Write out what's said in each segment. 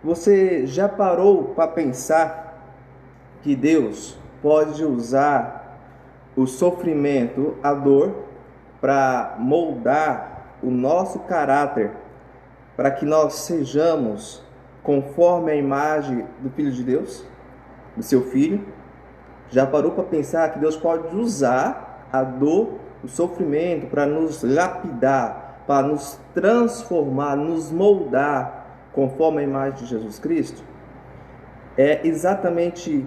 Você já parou para pensar que Deus pode usar o sofrimento, a dor, para moldar o nosso caráter, para que nós sejamos conforme a imagem do Filho de Deus, do seu Filho? Já parou para pensar que Deus pode usar a dor, o sofrimento, para nos lapidar, para nos transformar, nos moldar conforme a imagem de Jesus Cristo? É exatamente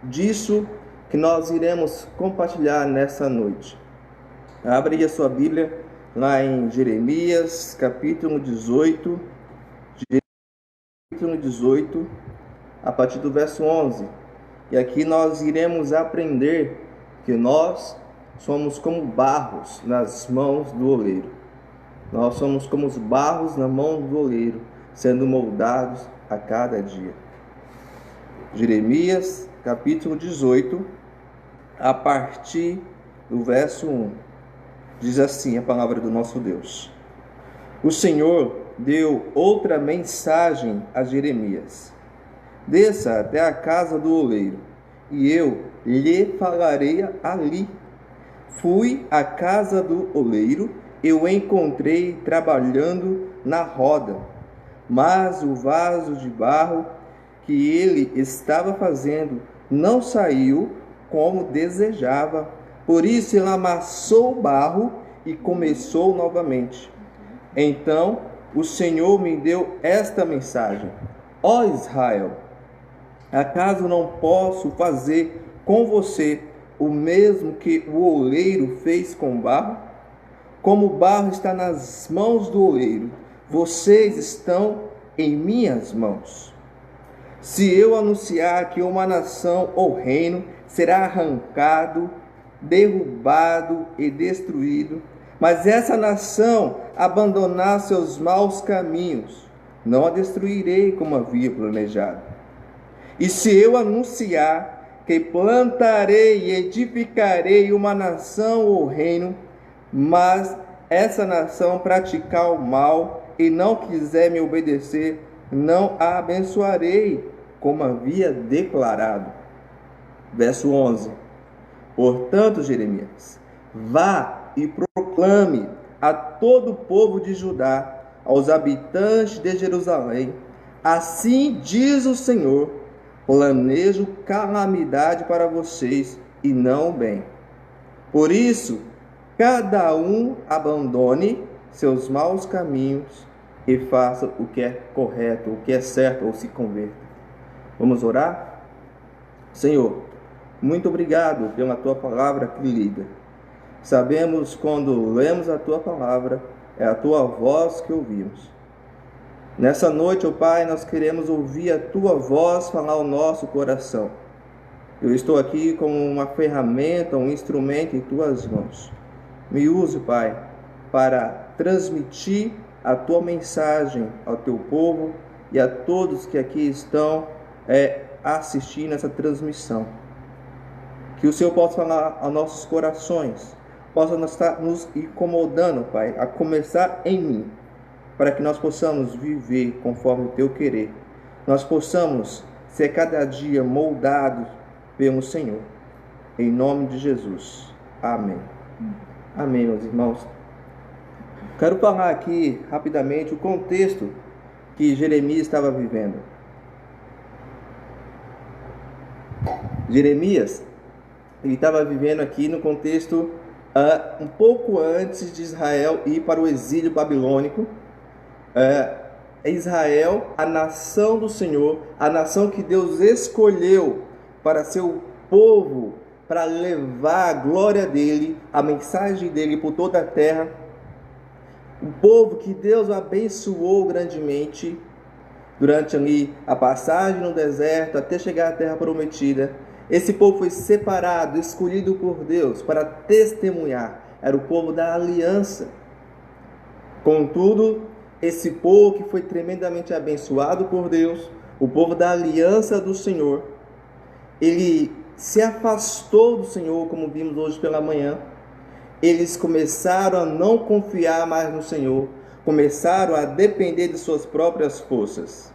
disso que nós iremos compartilhar nessa noite. Abre aí a sua Bíblia lá em Jeremias, capítulo 18, a partir do verso 11. E aqui nós iremos aprender que nós somos como barros nas mãos do oleiro. Nós somos como os barros na mão do oleiro, sendo moldados a cada dia. Jeremias, capítulo 18, a partir do verso 1. Diz assim a palavra do nosso Deus: O Senhor deu outra mensagem a Jeremias: Desça até a casa do oleiro, e eu lhe falarei ali. Fui à casa do oleiro, eu o encontrei trabalhando na roda, mas o vaso de barro que ele estava fazendo não saiu como desejava. Por isso ele amassou o barro e começou novamente. Então o Senhor me deu esta mensagem: Ó Israel, acaso não posso fazer com você o mesmo que o oleiro fez com o barro? Como o barro está nas mãos do oleiro, vocês estão em minhas mãos. Se eu anunciar que uma nação ou reino será arrancado, derrubado e destruído, mas essa nação abandonar seus maus caminhos, não a destruirei como havia planejado. E se eu anunciar que plantarei e edificarei uma nação ou reino, mas essa nação praticar o mal e não quiser me obedecer, não a abençoarei, como havia declarado. Verso 11. Portanto, Jeremias, vá e proclame a todo o povo de Judá, aos habitantes de Jerusalém: assim diz o Senhor, planejo calamidade para vocês e não bem. Por isso, cada um abandone seus maus caminhos e faça o que é correto, o que é certo, ou se converta. Vamos orar? Senhor, muito obrigado pela Tua palavra que lida. Sabemos quando lemos a Tua palavra, é a Tua voz que ouvimos. Nessa noite, ó Pai, nós queremos ouvir a Tua voz falar ao nosso coração. Eu estou aqui como uma ferramenta, um instrumento em Tuas mãos. Me use, Pai, para transmitir a Tua mensagem ao Teu povo e a todos que aqui estão assistindo essa transmissão. Que o Senhor possa falar aos nossos corações, possa estar nos incomodando, Pai, a começar em mim, para que nós possamos viver conforme o Teu querer. Nós possamos ser cada dia moldados pelo Senhor. Em nome de Jesus. Amém. Amém, meus irmãos. Quero falar aqui rapidamente o contexto que Jeremias estava vivendo. Jeremias, ele estava vivendo aqui no contexto um pouco antes de Israel ir para o exílio babilônico. Israel, a nação do Senhor, a nação que Deus escolheu para ser o povo, para levar a glória dele, a mensagem dele por toda a terra. O povo que Deus abençoou grandemente durante ali a passagem no deserto até chegar à terra prometida. Esse povo foi separado, escolhido por Deus para testemunhar. Era o povo da aliança. Contudo, esse povo que foi tremendamente abençoado por Deus, o povo da aliança do Senhor, ele se afastou do Senhor, como vimos hoje pela manhã. Eles começaram a não confiar mais no Senhor, começaram a depender de suas próprias forças.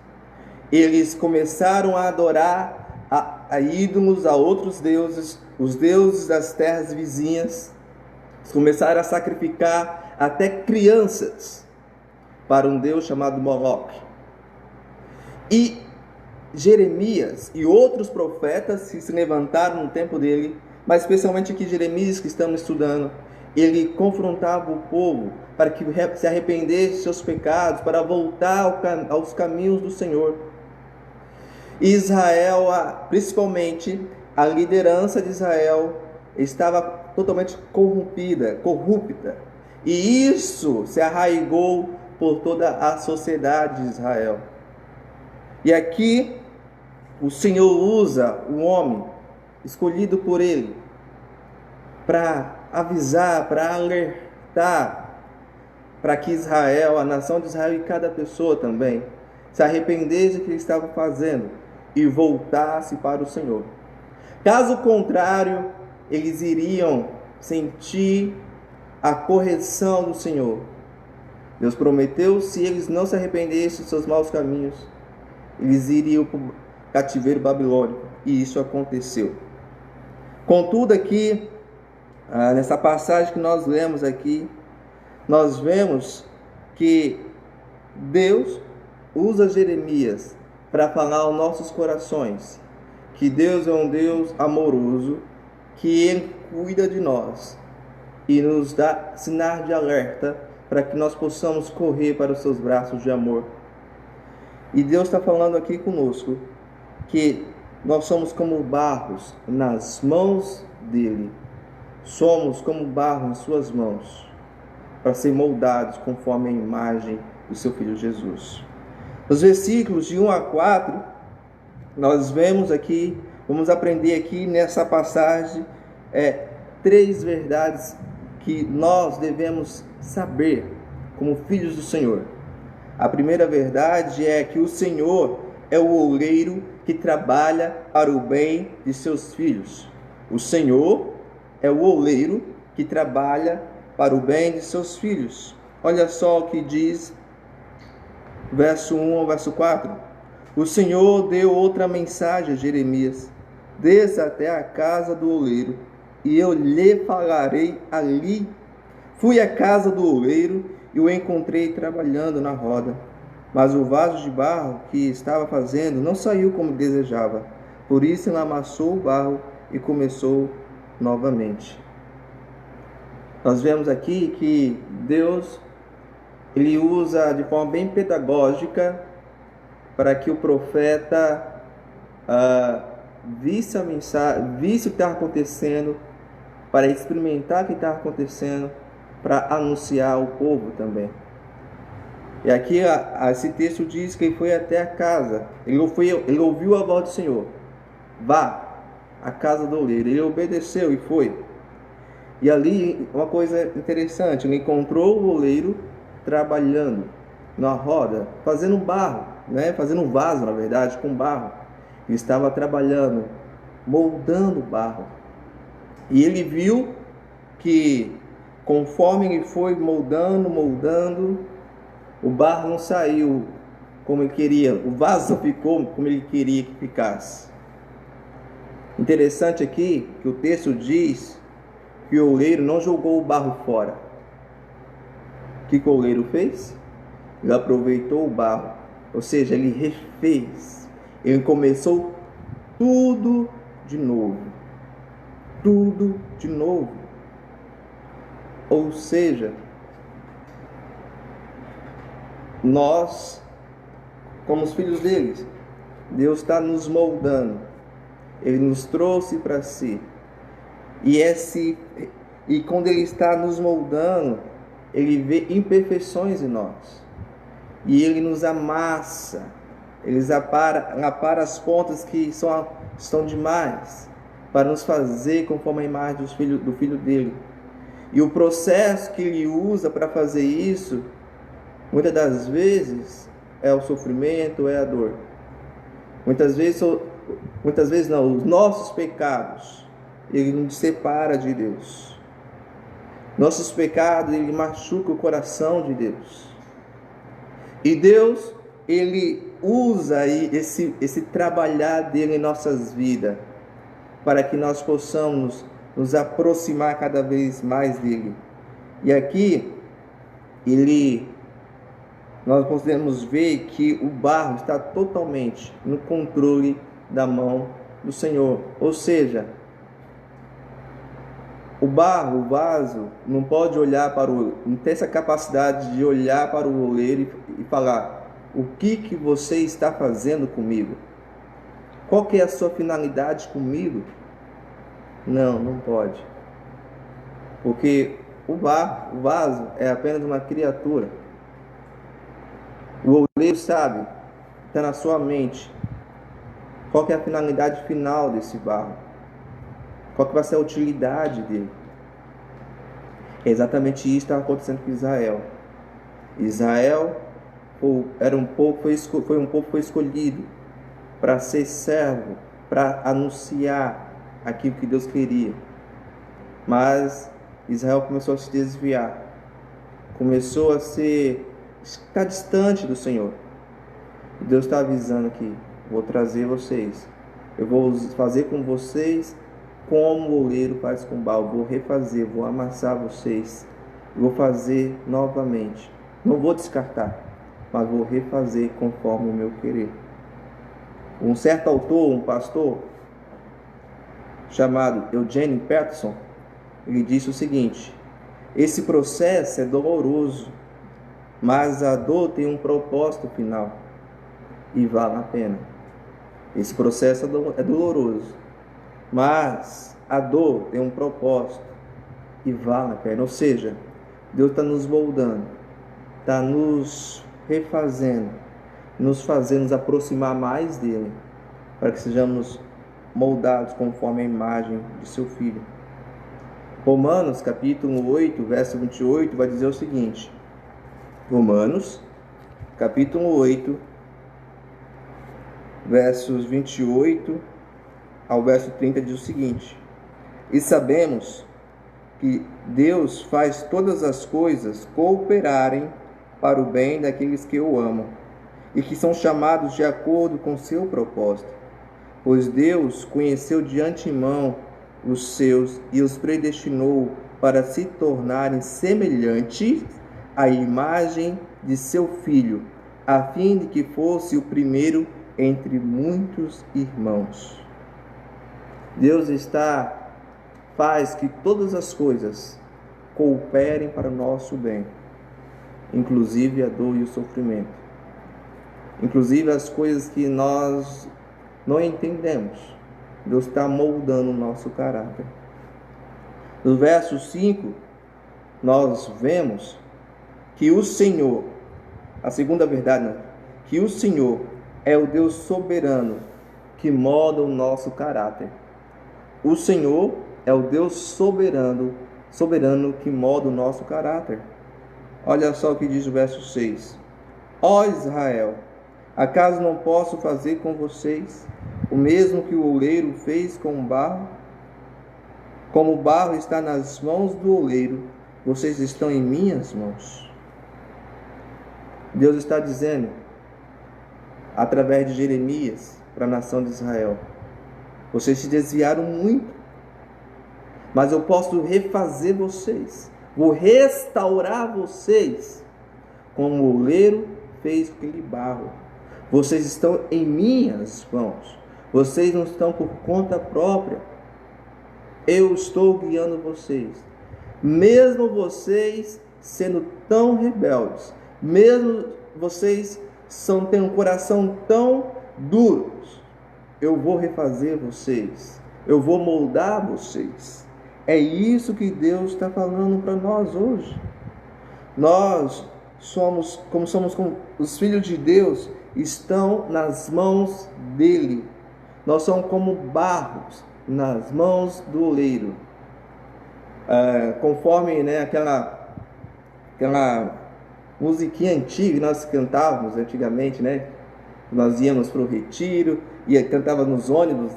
Eles começaram a adorar a ídolos, a outros deuses, os deuses das terras vizinhas. Eles começaram a sacrificar até crianças para um deus chamado Moloque. E Jeremias e outros profetas que se levantaram no tempo dele, mas especialmente aqui Jeremias que estamos estudando, ele confrontava o povo para que se arrependesse de seus pecados, para voltar aos caminhos do Senhor. Israel, principalmente a liderança de Israel, estava totalmente corrupta. E isso se arraigou por toda a sociedade de Israel. E aqui o Senhor usa o homem escolhido por ele para avisar, para alertar, para que Israel, a nação de Israel e cada pessoa também, se arrependesse do que estava fazendo e voltasse para o Senhor. Caso contrário, eles iriam sentir a correção do Senhor. Deus prometeu, se eles não se arrependessem dos seus maus caminhos, eles iriam para o cativeiro babilônico. E isso aconteceu. Contudo, aqui, nessa passagem que nós lemos aqui, nós vemos que Deus usa Jeremias para falar aos nossos corações que Deus é um Deus amoroso, que Ele cuida de nós e nos dá sinais de alerta para que nós possamos correr para os seus braços de amor. E Deus está falando aqui conosco que nós somos como barros nas mãos dele. Somos como barro em suas mãos para ser moldados conforme a imagem do seu Filho Jesus. Nos versículos de 1 a 4, nós vemos aqui, vamos aprender aqui nessa passagem, 3 verdades que nós devemos saber como filhos do Senhor. A primeira verdade é que o Senhor é o oleiro que trabalha para o bem de seus filhos. O Senhor é o oleiro que trabalha para o bem de seus filhos. Olha só o que diz verso 1 ao verso 4. O Senhor deu outra mensagem a Jeremias: desça até a casa do oleiro, e eu lhe falarei ali. Fui à casa do oleiro e o encontrei trabalhando na roda. Mas o vaso de barro que estava fazendo não saiu como desejava. Por isso ele amassou o barro e começou novamente. Nós vemos aqui que Deus, ele usa de forma bem pedagógica para que o profeta visse a mensagem, visse o que estava acontecendo, para experimentar o que estava acontecendo, para anunciar ao povo também. E aqui esse texto diz que ele foi até a casa, ele ouviu a voz do Senhor: vá à casa do oleiro. Ele obedeceu e foi. E ali, uma coisa interessante, ele encontrou o oleiro trabalhando na roda, fazendo barro, fazendo um vaso, na verdade, com barro. Ele estava trabalhando, moldando barro. E ele viu que conforme ele foi moldando, o barro não saiu como ele queria, o vaso ficou como ele queria que ficasse. Interessante aqui que o texto diz que o oleiro não jogou o barro fora. O que o oleiro fez? Ele aproveitou o barro, ou seja, ele refez, ele começou tudo de novo. Tudo de novo. Ou seja, nós, como os filhos deles, Deus está nos moldando. Ele nos trouxe para si. E quando Ele está nos moldando, Ele vê imperfeições em nós. E Ele nos amassa. Ele apara as pontas que estão demais, para nos fazer conforme a imagem do Filho dele. E o processo que Ele usa para fazer isso, muitas das vezes, é o sofrimento, é a dor. Muitas vezes não, os nossos pecados, Ele nos separa de Deus. Nossos pecados, Ele machuca o coração de Deus. E Deus, Ele usa aí esse trabalhar dele em nossas vidas, para que nós possamos nos aproximar cada vez mais dele. E aqui, nós podemos ver que o barro está totalmente no controle da mão do Senhor. Ou seja, o barro, o vaso, não pode olhar não tem essa capacidade de olhar para o oleiro e falar: o que você está fazendo comigo? Qual que é a sua finalidade comigo? Não pode. Porque o vaso é apenas uma criatura. O oleiro sabe, está na sua mente, qual que é a finalidade final desse barro. Qual que vai ser a utilidade dele? É exatamente isso que está acontecendo com Israel. Israel foi um povo que foi escolhido para ser servo, para anunciar aquilo que Deus queria. Mas Israel começou a se desviar, começou a estar distante do Senhor. E Deus está avisando aqui: vou trazer vocês, eu vou fazer com vocês como o oleiro faz com o barro, vou refazer, vou amassar vocês, vou fazer novamente. Não vou descartar, mas vou refazer conforme o meu querer. Um certo autor, um pastor chamado Eugene Peterson, ele disse o seguinte: esse processo é doloroso, mas a dor tem um propósito final e vale a pena. Esse processo é doloroso, mas a dor tem um propósito e vale a pena. Ou seja, Deus está nos moldando, está nos refazendo, nos fazendo nos aproximar mais dele, para que sejamos moldados conforme a imagem de seu Filho. Romanos capítulo 8, verso 28 vai dizer o seguinte: Romanos capítulo 8, versos 28 ao verso 30 diz o seguinte: e sabemos que Deus faz todas as coisas cooperarem para o bem daqueles que o amam e que são chamados de acordo com seu propósito. Pois Deus conheceu de antemão os seus e os predestinou para se tornarem semelhantes à imagem de seu Filho, a fim de que fosse o primeiro entre muitos irmãos. Deus faz que todas as coisas cooperem para o nosso bem, inclusive a dor e o sofrimento, inclusive as coisas que nós não entendemos. Deus está moldando o nosso caráter. No verso 5, nós vemos que o Senhor, a segunda verdade, que o Senhor é o Deus soberano que molda o nosso caráter. O Senhor é o Deus soberano que molda o nosso caráter. Olha só o que diz o verso 6. Ó Israel, acaso não posso fazer com vocês o mesmo que o oleiro fez com o barro? Como o barro está nas mãos do oleiro, vocês estão em minhas mãos. Deus está dizendo, através de Jeremias, para a nação de Israel: vocês se desviaram muito, mas eu posso refazer vocês, vou restaurar vocês, como o oleiro fez com aquele barro. Vocês estão em minhas mãos, vocês não estão por conta própria. Eu estou guiando vocês, mesmo vocês sendo tão rebeldes, mesmo vocês têm um coração tão duro, eu vou refazer vocês, eu vou moldar vocês. É isso que Deus está falando para nós hoje. Nós somos como os filhos de Deus, estão nas mãos dele. Nós somos como barros nas mãos do oleiro. Conforme aquela musiquinha antiga que nós cantávamos antigamente, nós íamos para o retiro e cantava nos ônibus,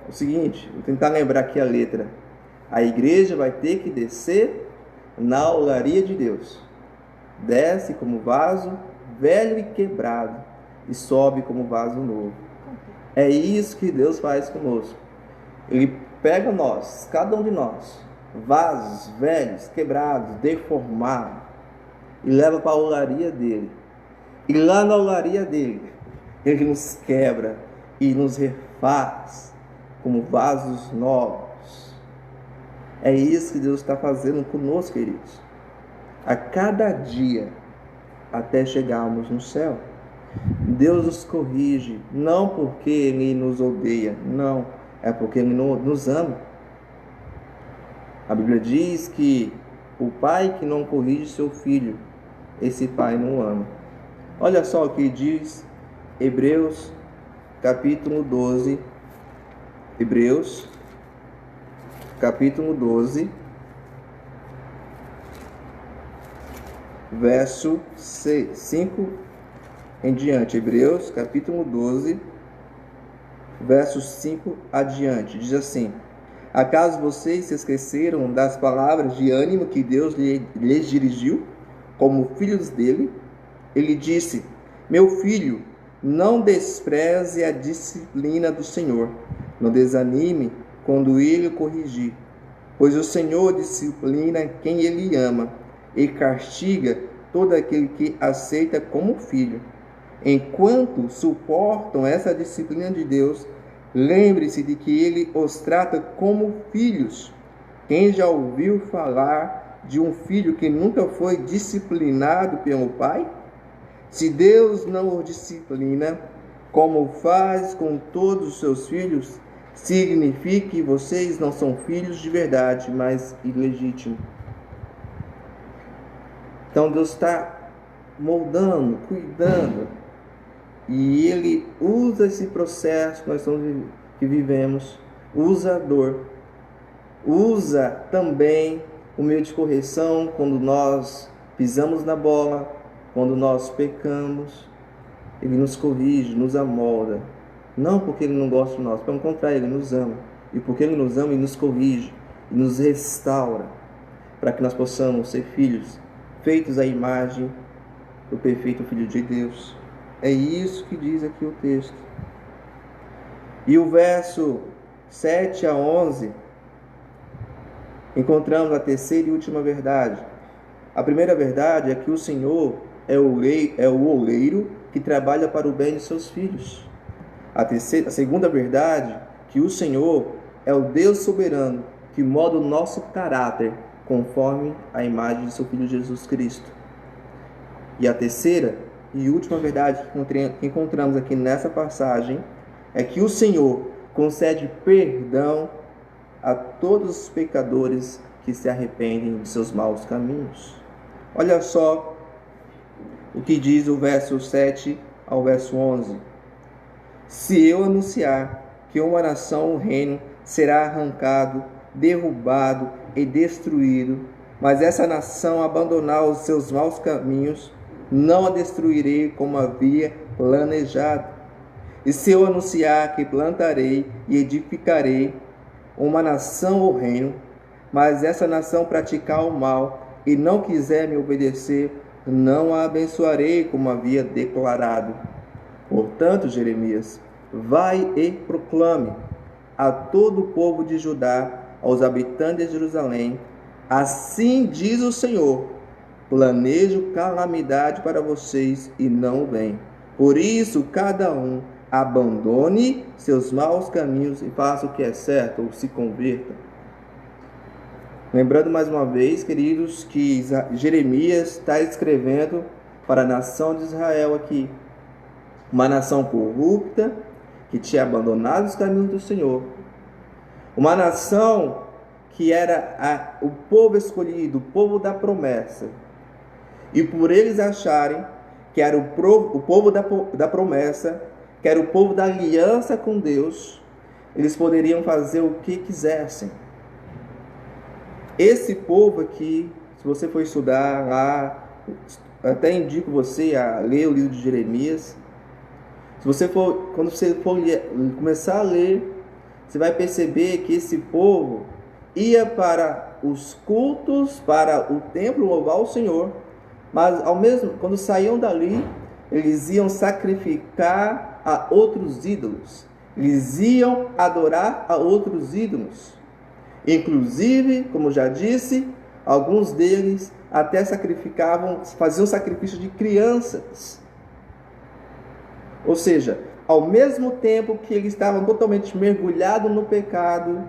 o seguinte, vou tentar lembrar aqui a letra: a igreja vai ter que descer na olaria de Deus, desce como vaso velho e quebrado, e sobe como vaso novo. É isso que Deus faz conosco. Ele pega nós, cada um de nós, vasos velhos, quebrados, deformados, e leva para a olaria dele. E lá na olaria dele, ele nos quebra e nos refaz como vasos novos. É isso que Deus está fazendo conosco, queridos. A cada dia, até chegarmos no céu. Deus nos corrige, não porque Ele nos odeia, não, é porque Ele nos ama. A Bíblia diz que o pai que não corrige seu filho, esse pai não ama. Olha só o que diz Hebreus capítulo 12. Hebreus capítulo 12, verso 5 em diante. Hebreus capítulo 12, versos 5 adiante. Diz assim: acaso vocês se esqueceram das palavras de ânimo que Deus lhes dirigiu, como filhos dele? Ele disse: meu filho, não despreze a disciplina do Senhor, não desanime quando ele o corrigir, pois o Senhor disciplina quem ele ama e castiga todo aquele que aceita como filho. Enquanto suportam essa disciplina de Deus, lembre-se de que ele os trata como filhos. Quem já ouviu falar de um filho que nunca foi disciplinado pelo pai? Se Deus não os disciplina, como faz com todos os seus filhos, significa que vocês não são filhos de verdade, mas ilegítimos. Então Deus está moldando, cuidando, e Ele usa esse processo que nós que vivemos, usa a dor, usa também o meio de correção quando nós pisamos na bola, quando nós pecamos. Ele nos corrige, nos amolda, não porque Ele não gosta de nós, pelo contrário, Ele nos ama, e porque Ele nos ama, Ele nos corrige e nos restaura, para que nós possamos ser filhos feitos à imagem do perfeito Filho de Deus. É isso que diz aqui o texto. E o verso 7 a 11, encontramos a terceira e última verdade. A primeira verdade é que o Senhor é o oleiro que trabalha para o bem de seus filhos. A segunda verdade, que o Senhor é o Deus soberano que molda o nosso caráter conforme a imagem de seu Filho Jesus Cristo. E a terceira e última verdade que encontramos aqui nessa passagem é que o Senhor concede perdão a todos os pecadores que se arrependem de seus maus caminhos. Olha só o que diz o verso 7 ao verso 11. Se eu anunciar que uma nação, um reino, será arrancado, derrubado e destruído, mas essa nação abandonar os seus maus caminhos, não a destruirei como havia planejado. E se eu anunciar que plantarei e edificarei uma nação ou reino, mas essa nação praticar o mal e não quiser me obedecer, não a abençoarei como havia declarado. Portanto, Jeremias, vai e proclame a todo o povo de Judá, aos habitantes de Jerusalém: assim diz o Senhor, planejo calamidade para vocês e não vem. Por isso, cada um abandone seus maus caminhos e faça o que é certo, ou se converta. Lembrando mais uma vez, queridos, que Jeremias está escrevendo para a nação de Israel aqui. Uma nação corrupta, que tinha abandonado os caminhos do Senhor. Uma nação que era o povo escolhido, o povo da promessa. E por eles acharem que era o povo da promessa, que era o povo da aliança com Deus, eles poderiam fazer o que quisessem. Esse povo aqui, se você for estudar lá, até indico você a ler o livro de Jeremias. Quando você for começar a ler, você vai perceber que esse povo ia para os cultos, para o templo louvar o Senhor, mas quando saíam dali, eles iam sacrificar a outros ídolos. Eles iam adorar a outros ídolos. Inclusive, como já disse, alguns deles até faziam sacrifício de crianças. Ou seja, ao mesmo tempo que eles estavam totalmente mergulhados no pecado,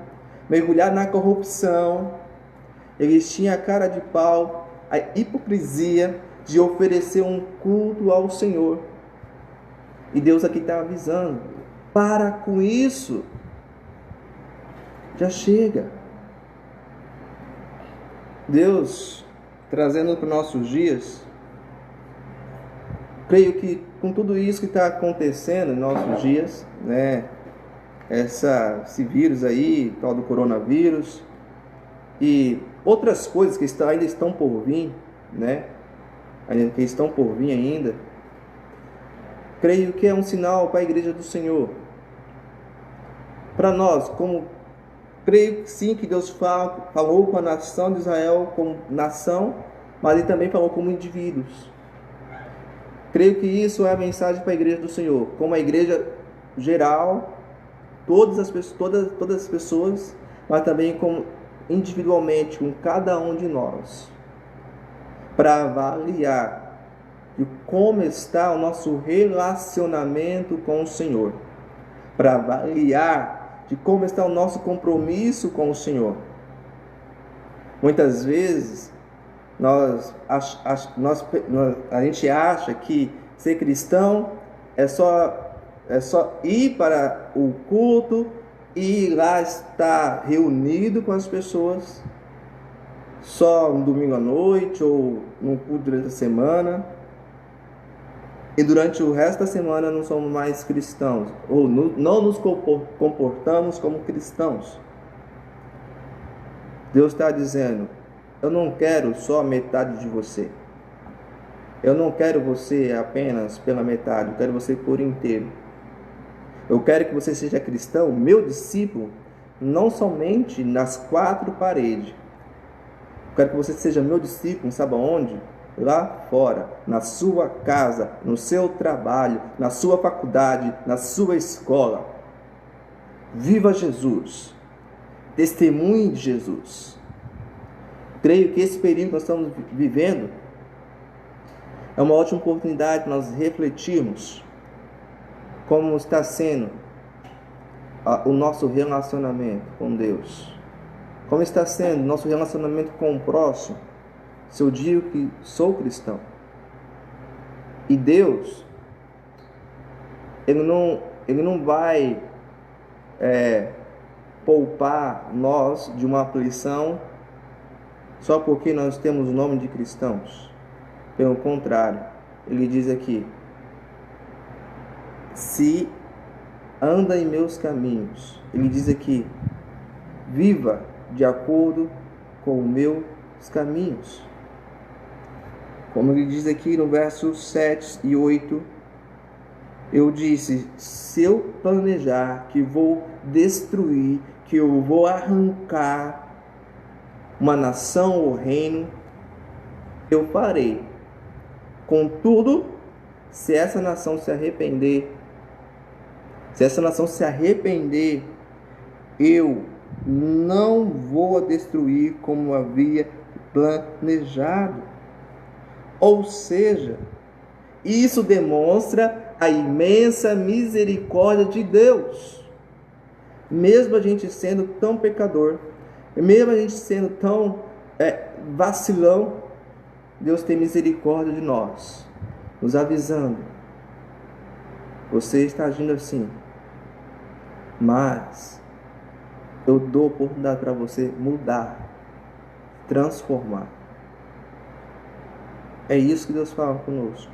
mergulhados na corrupção, eles tinham a cara de pau, a hipocrisia de oferecer um culto ao Senhor. E Deus aqui está avisando: para com isso, já chega. Deus, trazendo para os nossos dias, creio que com tudo isso que está acontecendo em nossos dias, né, esse vírus aí, tal do coronavírus, e outras coisas que ainda estão por vir, né, que estão por vir ainda, creio que é um sinal para a igreja do Senhor. Para nós, como creio sim que Deus falou com a nação de Israel como nação, mas Ele também falou como indivíduos. Creio que isso é a mensagem para a igreja do Senhor, como a igreja geral, todas as pessoas, mas também como individualmente, com cada um de nós, para avaliar de como está o nosso relacionamento com o Senhor, para avaliar de como está o nosso compromisso com o Senhor. Muitas vezes a gente acha que ser cristão é só ir para o culto e lá estar reunido com as pessoas só no domingo à noite ou no culto durante a semana, e durante o resto da semana não somos mais cristãos, ou não nos comportamos como cristãos. Deus está dizendo: eu não quero só metade de você. Eu não quero você apenas pela metade, eu quero você por inteiro. Eu quero que você seja cristão, meu discípulo, não somente nas quatro paredes. Eu quero que você seja meu discípulo, sabe aonde? Lá fora, na sua casa, no seu trabalho, na sua faculdade, na sua escola. Viva Jesus. Testemunhe de Jesus. Creio que esse período que nós estamos vivendo é uma ótima oportunidade para nós refletirmos como está sendo o nosso relacionamento com Deus. Como está sendo o nosso relacionamento com o próximo, se eu digo que sou cristão. E Deus, Ele não vai poupar nós de uma aflição só porque nós temos o nome de cristãos. Pelo contrário, Ele diz aqui: se anda em meus caminhos, Ele diz aqui, viva de acordo com os meus caminhos. Como Ele diz aqui no versos 7 e 8, eu disse: se eu planejar que vou destruir, que eu vou arrancar uma nação ou reino, eu farei. Contudo, se essa nação se arrepender, eu não vou a destruir como havia planejado. Ou seja, isso demonstra a imensa misericórdia de Deus. Mesmo a gente sendo tão pecador, mesmo a gente sendo tão vacilão, Deus tem misericórdia de nós, nos avisando: você está agindo assim, mas eu dou oportunidade para você mudar, transformar. É isso que Deus fala conosco.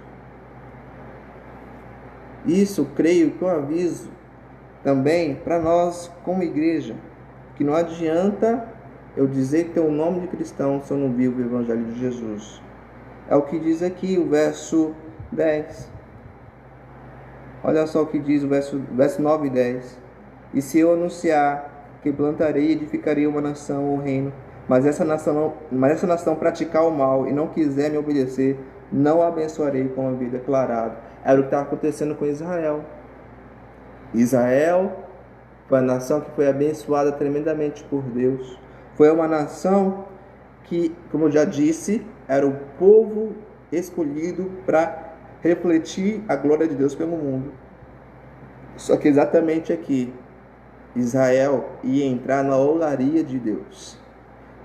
Isso, creio que é um aviso também para nós como igreja, que não adianta eu dizer que tem o nome de cristão se eu não vivo o Evangelho de Jesus. É o que diz aqui o verso 10. Olha só o que diz o verso 9 e 10. E se eu anunciar que plantarei e edificarei uma nação ou reino, mas essa nação praticar o mal e não quiser me obedecer, não a abençoarei, como havia declarado. era o que estava acontecendo com Israel. Israel foi a nação que foi abençoada tremendamente por Deus. Foi uma nação que, como eu já disse, era o povo escolhido para refletir a glória de Deus pelo mundo. Só que exatamente aqui, Israel ia entrar na olaria de Deus.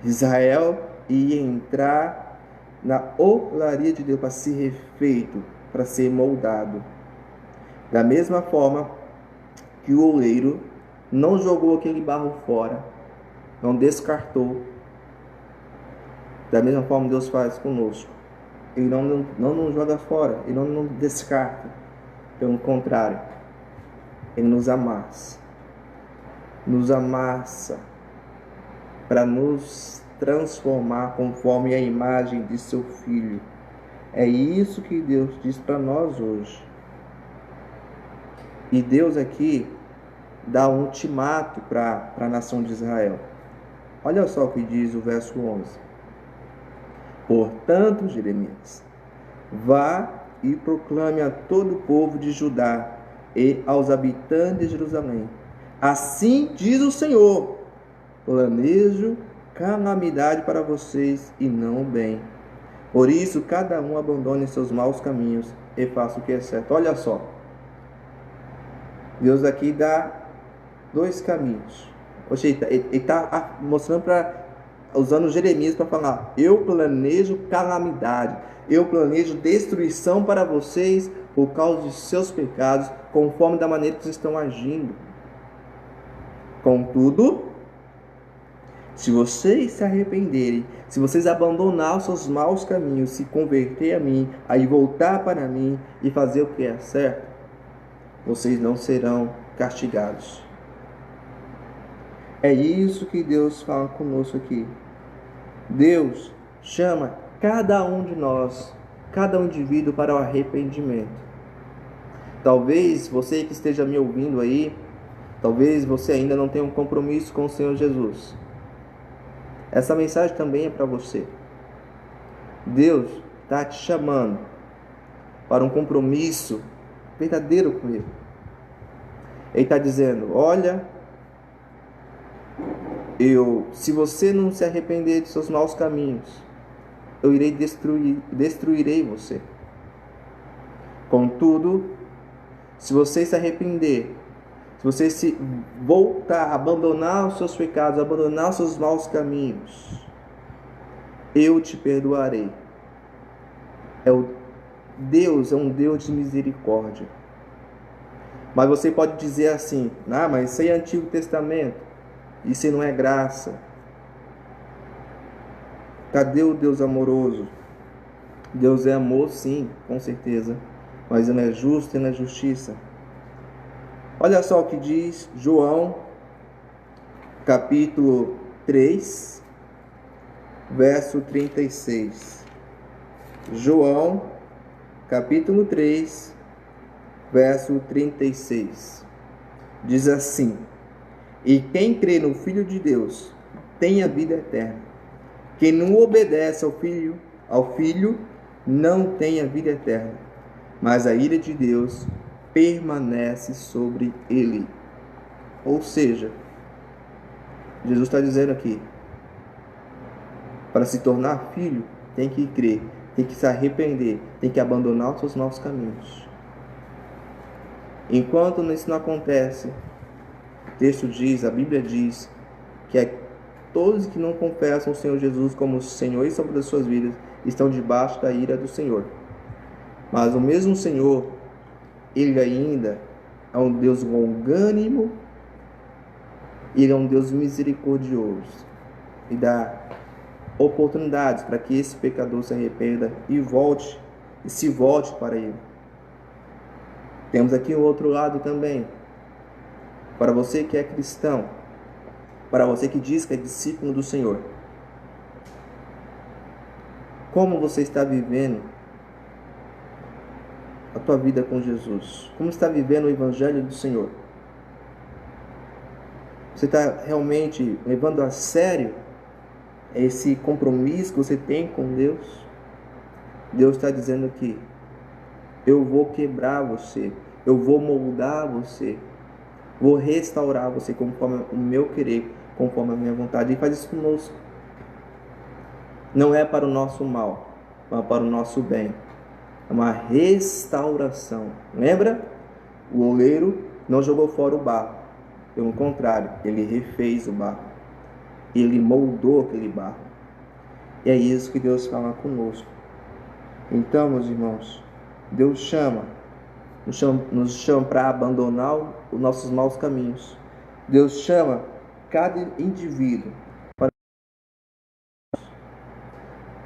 Israel ia entrar na olaria de Deus para ser refeito, para ser moldado. Da mesma forma que o oleiro não jogou aquele barro fora, não descartou. Da mesma forma Deus faz conosco. Ele não nos joga fora, Ele não nos descarta. Pelo contrário, Ele nos amassa. Nos amassa para nos transformar conforme a imagem de seu Filho. É isso que Deus diz para nós hoje. E Deus aqui dá um ultimato para a nação de Israel. Olha só o que diz o verso 11. Portanto, Jeremias, vá e proclame a todo o povo de Judá e aos habitantes de Jerusalém. Assim diz o Senhor: planejo calamidade para vocês e não o bem. Por isso, cada um abandone seus maus caminhos e faça o que é certo. Olha só. Deus aqui dá dois caminhos. Ou seja, ele está mostrando usando Jeremias para falar: eu planejo calamidade, eu planejo destruição para vocês por causa de seus pecados, conforme da maneira que vocês estão agindo. Contudo, se vocês se arrependerem, se vocês abandonar os seus maus caminhos, se converter a mim, aí voltar para mim e fazer o que é certo, vocês não serão castigados. É isso que Deus fala conosco aqui. Deus chama cada um de nós, cada indivíduo para o arrependimento. Talvez você que esteja me ouvindo aí, talvez você ainda não tenha um compromisso com o Senhor Jesus. Essa mensagem também é para você. Deus está te chamando para um compromisso verdadeiro com Ele. Ele está dizendo: olha, se você não se arrepender de seus maus caminhos, eu irei destruirei você. Contudo, se você se arrepender, se você se voltar, abandonar os seus pecados, abandonar os seus maus caminhos, eu te perdoarei. Deus é um Deus de misericórdia. Mas você pode dizer assim: mas isso aí é Antigo Testamento, isso aí não é graça. Cadê o Deus amoroso? Deus é amor, sim, com certeza, mas Ele é justo e na justiça. Olha só o que diz João, capítulo 3, verso 36. João, capítulo 3, verso 36. Diz assim: e quem crê no Filho de Deus tem a vida eterna. Quem não obedece ao Filho não tem a vida eterna, mas a ira de Deus permanece sobre ele. Ou seja, Jesus está dizendo aqui: para se tornar filho, tem que crer, tem que se arrepender, tem que abandonar os seus maus caminhos. Enquanto isso não acontece, o texto diz, a Bíblia diz, que todos que não confessam o Senhor Jesus como Senhor e Salvador das suas vidas estão debaixo da ira do Senhor. Mas o mesmo Senhor, Ele ainda é um Deus longânimo, Ele é um Deus misericordioso e dá oportunidades para que esse pecador se arrependa e se volte para Ele. Temos aqui o outro lado também. Para você que é cristão, para você que diz que é discípulo do Senhor, como você está vivendo a tua vida com Jesus? Como está vivendo o Evangelho do Senhor? Você está realmente levando a sério esse compromisso que você tem com Deus? Deus está dizendo aqui: Eu vou quebrar você. Eu vou moldar você. Vou restaurar você conforme o meu querer, conforme a minha vontade. E faz isso conosco. Não é para o nosso mal, mas para o nosso bem. É uma restauração. Lembra? O oleiro não jogou fora o barro. Pelo contrário, ele refez o barro. Ele moldou aquele barro. E é isso que Deus fala conosco. Então, meus irmãos, Deus nos chama para abandonar os nossos maus caminhos. Deus chama cada indivíduo para...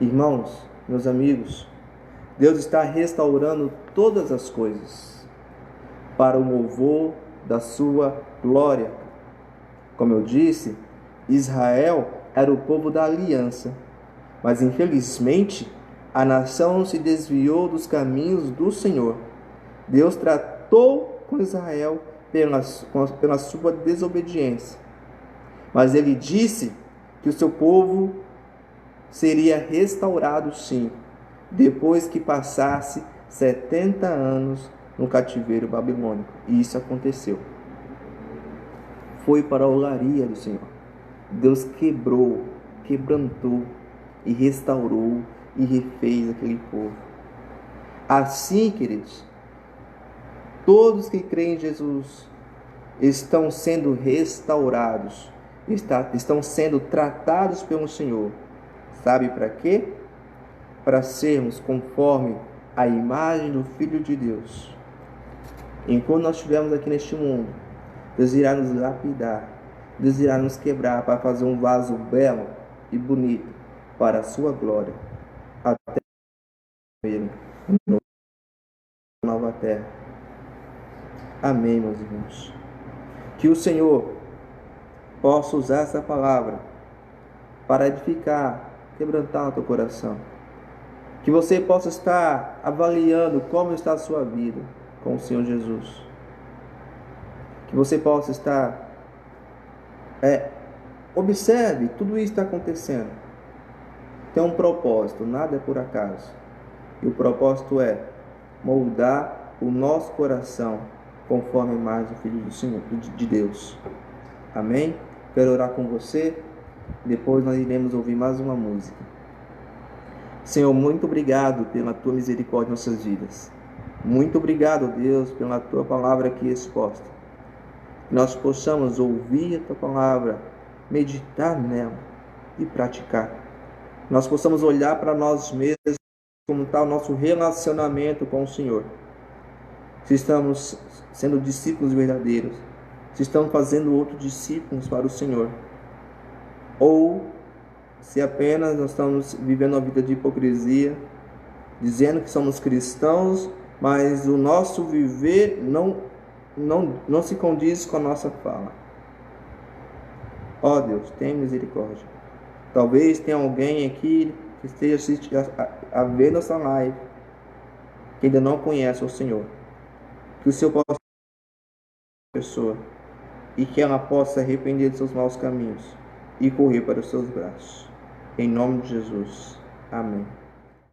Irmãos, meus amigos, Deus está restaurando todas as coisas para o louvor da sua glória. Como eu disse, Israel era o povo da aliança, mas infelizmente a nação se desviou dos caminhos do Senhor. Deus tratou com Israel pela sua desobediência, mas ele disse que o seu povo seria restaurado sim, depois que passasse 70 anos no cativeiro babilônico. E isso aconteceu. Foi para a olaria do Senhor. Deus quebrou, quebrantou e restaurou e refez aquele povo. Assim, queridos, todos que creem em Jesus estão sendo restaurados, estão sendo tratados pelo Senhor. Sabe para quê? Para sermos conforme a imagem do Filho de Deus. Enquanto nós estivermos aqui neste mundo, Deus irá nos lapidar, Deus irá nos quebrar para fazer um vaso belo e bonito para a sua glória. Até Ele, nova terra. Amém, meus irmãos. Que o Senhor possa usar essa palavra para edificar, quebrantar o teu coração. Que você possa estar avaliando como está a sua vida com o Senhor Jesus. Que você possa estar... observe, tudo isso está acontecendo. Tem um propósito, nada é por acaso. E o propósito é moldar o nosso coração conforme a imagem do Filho do Senhor, de Deus. Amém? Quero orar com você. Depois nós iremos ouvir mais uma música. Senhor, muito obrigado pela tua misericórdia em nossas vidas. Muito obrigado, Deus, pela tua palavra aqui exposta. Que nós possamos ouvir a tua palavra, meditar nela e praticar. Nós possamos olhar para nós mesmos, como está o nosso relacionamento com o Senhor. Se estamos sendo discípulos verdadeiros, se estamos fazendo outros discípulos para o Senhor, ou se apenas nós estamos vivendo uma vida de hipocrisia, dizendo que somos cristãos, mas o nosso viver não se condiz com a nossa fala. Ó Deus, tenha misericórdia. Talvez tenha alguém aqui que esteja a ver nossa live, que ainda não conhece o Senhor. Que o Senhor possa ser a pessoa e que ela possa arrepender dos seus maus caminhos e correr para os seus braços. Em nome de Jesus. Amém.